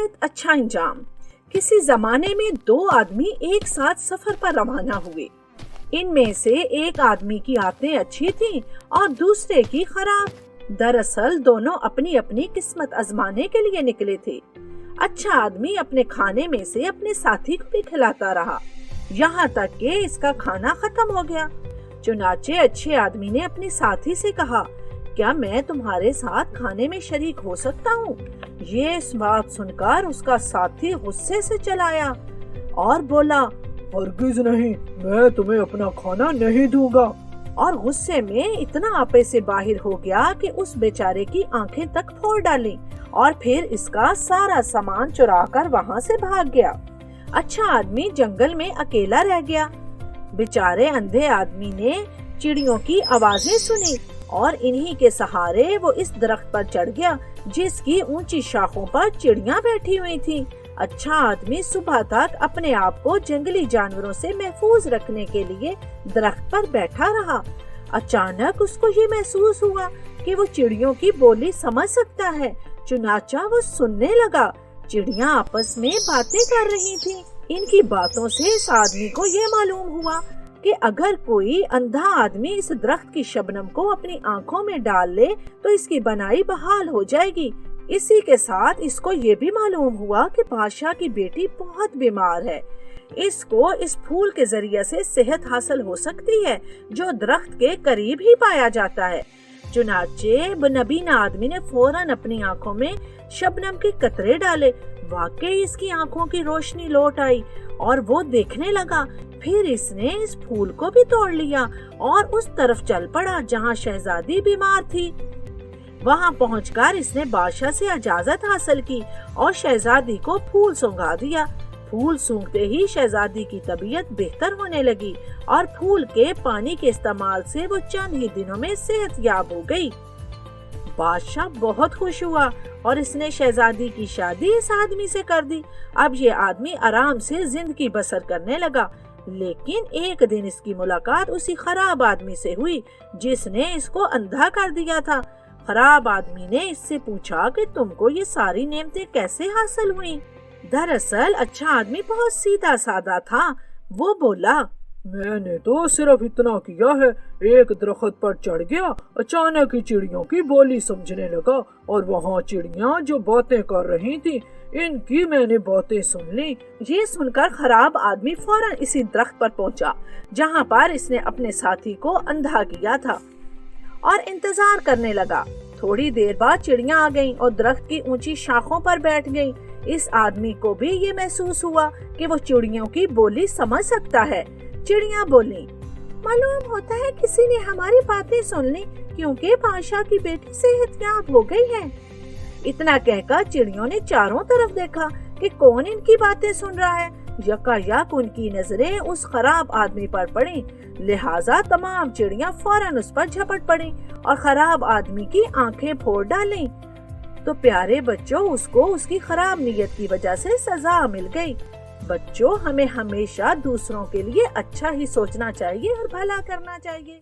نہایت اچھا انجام۔ کسی زمانے میں 2 آدمی ایک ساتھ سفر پر روانہ ہوئے۔ ان میں سے ایک آدمی کی عادتیں اچھی تھیں اور دوسرے کی خراب۔ دراصل دونوں اپنی اپنی قسمت آزمانے کے لیے نکلے تھے۔ اچھا آدمی اپنے کھانے میں سے اپنے ساتھی کو بھی کھلاتا رہا، یہاں تک کہ اس کا کھانا ختم ہو گیا۔ چنانچہ اچھے آدمی نے اپنے ساتھی سے کہا، کیا میں تمہارے ساتھ کھانے میں شریک ہو سکتا ہوں؟ یہ بات سن کر اس کا ساتھی غصے سے چلا آیا اور بولا، ہرگز نہیں، میں تمہیں اپنا کھانا نہیں دوں گا۔ اور غصے میں اتنا آپے سے باہر ہو گیا کہ اس بیچارے کی آنکھیں تک پھوڑ ڈالیں اور پھر اس کا سارا سامان چرا کر وہاں سے بھاگ گیا۔ اچھا آدمی جنگل میں اکیلا رہ گیا۔ بیچارے اندھے آدمی نے چڑیوں کی آوازیں سنی اور انہی کے سہارے وہ اس درخت پر چڑھ گیا جس کی اونچی شاخوں پر چڑیاں بیٹھی ہوئی تھیں۔ اچھا آدمی صبح تک اپنے آپ کو جنگلی جانوروں سے محفوظ رکھنے کے لیے درخت پر بیٹھا رہا۔ اچانک اس کو یہ محسوس ہوا کہ وہ چڑیوں کی بولی سمجھ سکتا ہے، چنانچہ وہ سننے لگا۔ چڑیاں آپس میں باتیں کر رہی تھیں۔ ان کی باتوں سے اس آدمی کو یہ معلوم ہوا کہ اگر کوئی اندھا آدمی اس درخت کی شبنم کو اپنی آنکھوں میں ڈال لے تو اس کی بنائی بحال ہو جائے گی۔ اسی کے ساتھ اس کو یہ بھی معلوم ہوا کہ بادشاہ کی بیٹی بہت بیمار ہے، اس کو اس پھول کے ذریعے سے صحت حاصل ہو سکتی ہے جو درخت کے قریب ہی پایا جاتا ہے۔ چنانچہ نبینا آدمی نے فوراً اپنی آنکھوں میں شبنم کے قطرے ڈالے۔ واقعی اس کی آنکھوں کی روشنی لوٹ آئی اور وہ دیکھنے لگا۔ پھر اس نے اس پھول کو بھی توڑ لیا اور اس طرف چل پڑا جہاں شہزادی بیمار تھی۔ وہاں پہنچ کر اس نے بادشاہ سے اجازت حاصل کی اور شہزادی کو پھول سونگھا دیا۔ پھول سونگھتے ہی شہزادی کی طبیعت بہتر ہونے لگی اور پھول کے پانی کے استعمال سے وہ چند ہی دنوں میں صحت یاب ہو گئی۔ بادشاہ بہت خوش ہوا اور اس نے شہزادی کی شادی اس آدمی سے کر دی۔ اب یہ آدمی آرام سے زندگی بسر کرنے لگا، لیکن ایک دن اس کی ملاقات اسی خراب آدمی سے ہوئی جس نے اس کو اندھا کر دیا تھا۔ خراب آدمی نے اس سے پوچھا کہ تم کو یہ ساری نعمتیں کیسے حاصل ہوئیں؟ دراصل اچھا آدمی بہت سیدھا سادہ تھا۔ وہ بولا، میں نے تو صرف اتنا کیا ہے، ایک درخت پر چڑھ گیا، اچانک ہی چڑیوں کی بولی سمجھنے لگا اور وہاں چڑیاں جو باتیں کر رہی تھیں ان کی میں نے باتیں سن لی۔ یہ سن کر خراب آدمی فوراً اسی درخت پر پہنچا جہاں پر اس نے اپنے ساتھی کو اندھا کیا تھا اور انتظار کرنے لگا۔ تھوڑی دیر بعد چڑیاں آ گئیں اور درخت کی اونچی شاخوں پر بیٹھ گئیں۔ اس آدمی کو بھی یہ محسوس ہوا کہ وہ چڑیوں کی بولی سمجھ سکتا ہے۔ چڑیاں بولیں، معلوم ہوتا ہے کسی نے ہماری باتیں سن لی کیونکہ بادشاہ کی بیٹی صحت یاب ہو گئی ہے۔ اتنا کہہ کر چڑیوں نے چاروں طرف دیکھا کہ کون ان کی باتیں سن رہا ہے۔ یکا یک ان کی نظریں اس خراب آدمی پر پڑیں، لہٰذا تمام چڑیاں فوراً اس پر جھپٹ پڑیں اور خراب آدمی کی آنکھیں پھوڑ ڈالیں۔ تو پیارے بچوں، اس کو اس کی خراب نیت کی وجہ سے سزا مل گئی۔ بچوں، ہمیں ہمیشہ دوسروں کے لیے اچھا ہی سوچنا چاہیے اور بھلا کرنا چاہیے۔